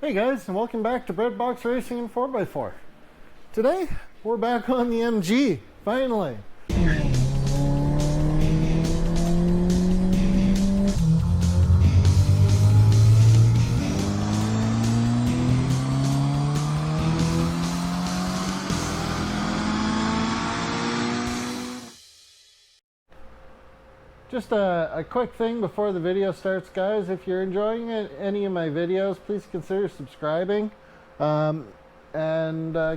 Hey guys, and welcome back to Breadbox Racing in 4x4. Today, we're back on the MG, finally. Just a quick thing before the video starts, guys. If you're enjoying any of my videos, please consider subscribing and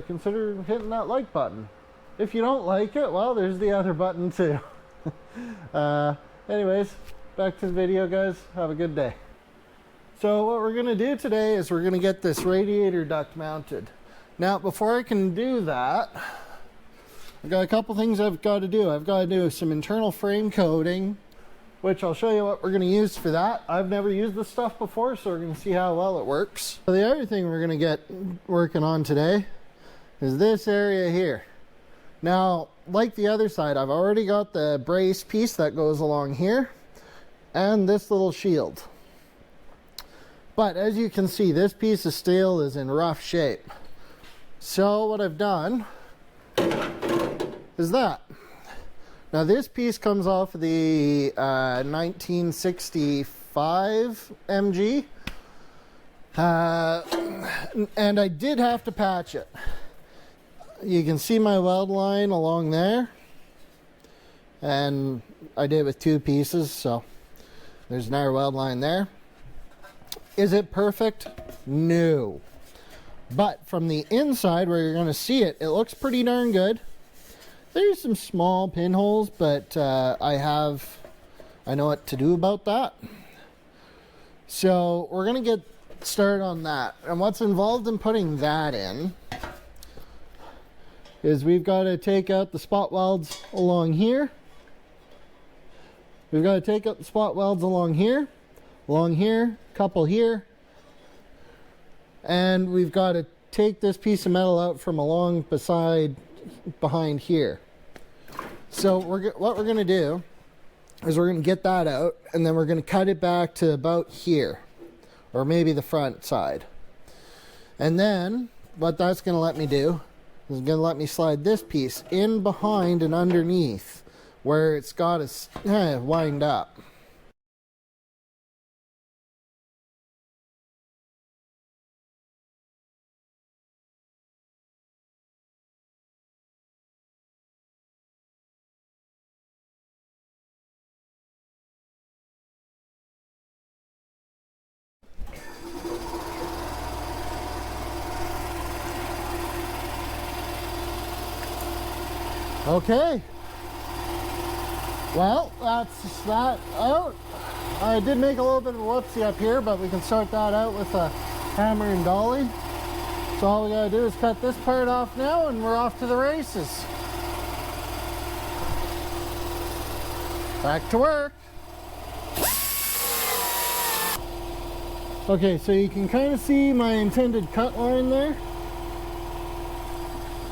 consider hitting that like button. If you don't like it, well, there's the other button too. Anyways, back to the video, guys. Have a good day. So what we're going to do today is we're going to get this radiator duct mounted. Now, before I can do that, I've got a couple things I've got to do. I've got to do some internal frame coating, which I'll show you what we're going to use for that. I've never used this stuff before, so we're going to see how well it works. So the other thing we're going to get working on today is this area here. Now, like the other side, I've already got the brace piece that goes along here and this little shield. But as you can see, this piece of steel is in rough shape. So what I've done is that. Now this piece comes off of the 1965 MG, and I did have to patch it. You can see my weld line along there, and I did it with two pieces, so there's another weld line there. Is it perfect? No. But from the inside where you're going to see it, it looks pretty darn good. There's some small pinholes, but I know what to do about that. So we're going to get started on that. And what's involved in putting that in is we've got to take out the spot welds along here. We've got to take out the spot welds along here, a couple here. And we've got to take this piece of metal out from along behind here. So what we're going to do is we're going to get that out, and then we're going to cut it back to about here, or maybe the front side. And then what that's going to let me do is going to let me slide this piece in behind and underneath where it's got to wind up. Okay, well, that's that out. I did make a little bit of a whoopsie up here, but we can sort that out with a hammer and dolly. So all we gotta do is cut this part off now, and we're off to the races. Back to work. Okay, so you can kind of see my intended cut line there.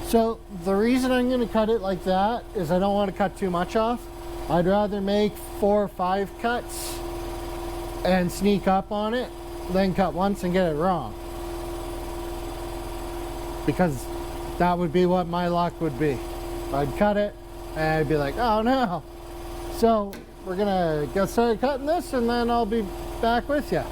So the reason I'm going to cut it like that is I don't want to cut too much off. I'd rather make 4 or 5 cuts and sneak up on it than cut once and get it wrong. Because that would be what my luck would be. I'd cut it and I'd be like, oh no. So we're going to get started cutting this, and then I'll be back with you.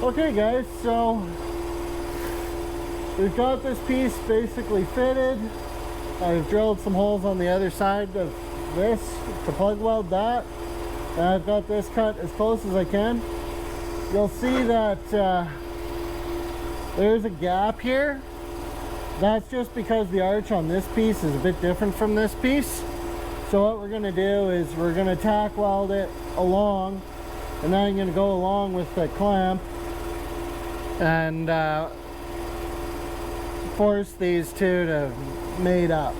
Okay guys, so we've got this piece basically fitted. I've drilled some holes on the other side of this to plug weld that. And I've got this cut as close as I can. You'll see that there's a gap here. That's just because the arch on this piece is a bit different from this piece. So what we're going to do is we're going to tack weld it along, and then I'm going to go along with the clamp and force these two to mate up.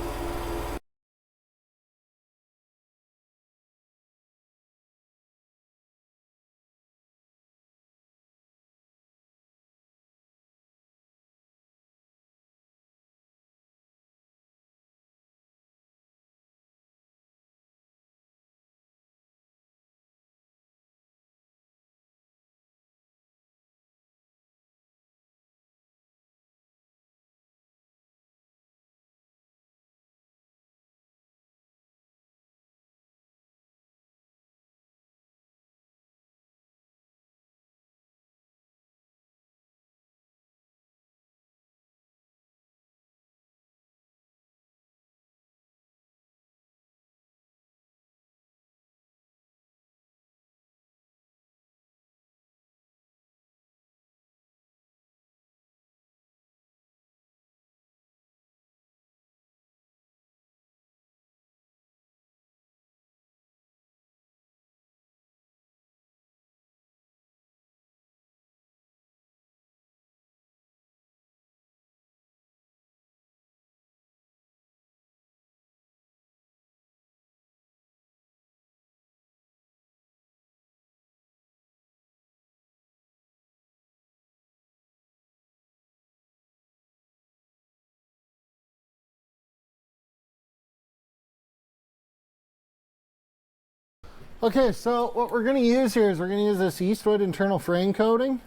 Okay, so what we're going to use here is we're going to use this Eastwood internal frame coating.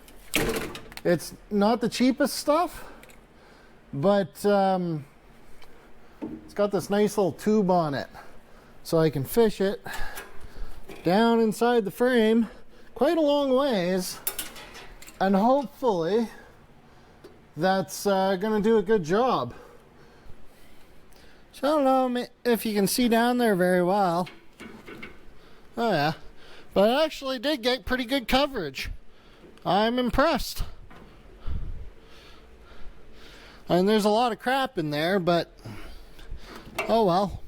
It's not the cheapest stuff, but it's got this nice little tube on it, so I can fish it down inside the frame quite a long ways, and hopefully that's going to do a good job. So I don't know if you can see down there very well. Oh yeah, but I actually did get pretty good coverage. I'm impressed. And there's a lot of crap in there, but oh well.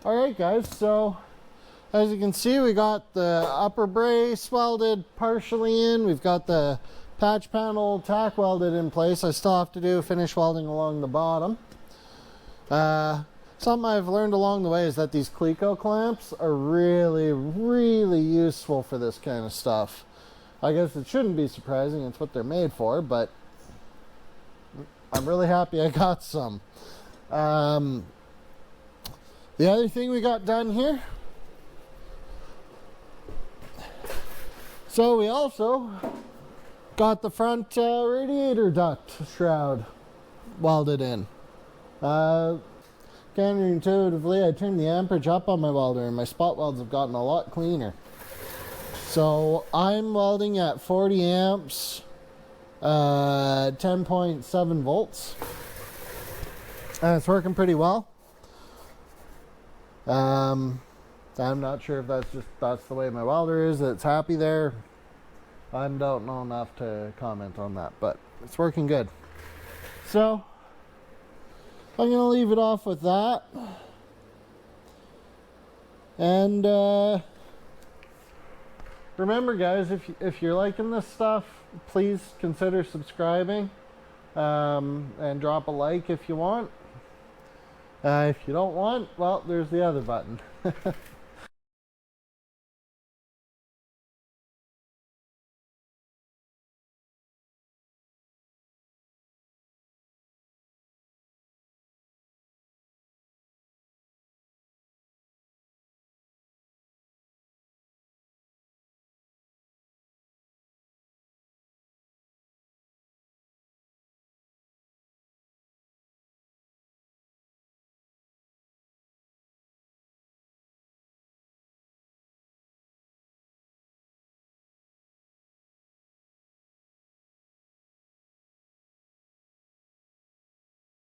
Alright guys, so as you can see, we got the upper brace welded partially in. We've got the patch panel tack welded in place. I still have to do finish welding along the bottom. Something I've learned along the way is that these Cleco clamps are really, really useful for this kind of stuff. I guess it shouldn't be surprising, it's what they're made for, but I'm really happy I got some. The other thing we got done here, so we also got the front radiator duct shroud welded in. Counterintuitively, I turned the amperage up on my welder and my spot welds have gotten a lot cleaner. So I'm welding at 40 amps, 10.7 volts, and it's working pretty well. I'm not sure if that's the way my welder is, that it's happy there. I don't know enough to comment on that, but it's working good. So I'm gonna leave it off with that. And remember, guys, if you're liking this stuff, please consider subscribing, and drop a like if you want. If you don't want, well, there's the other button.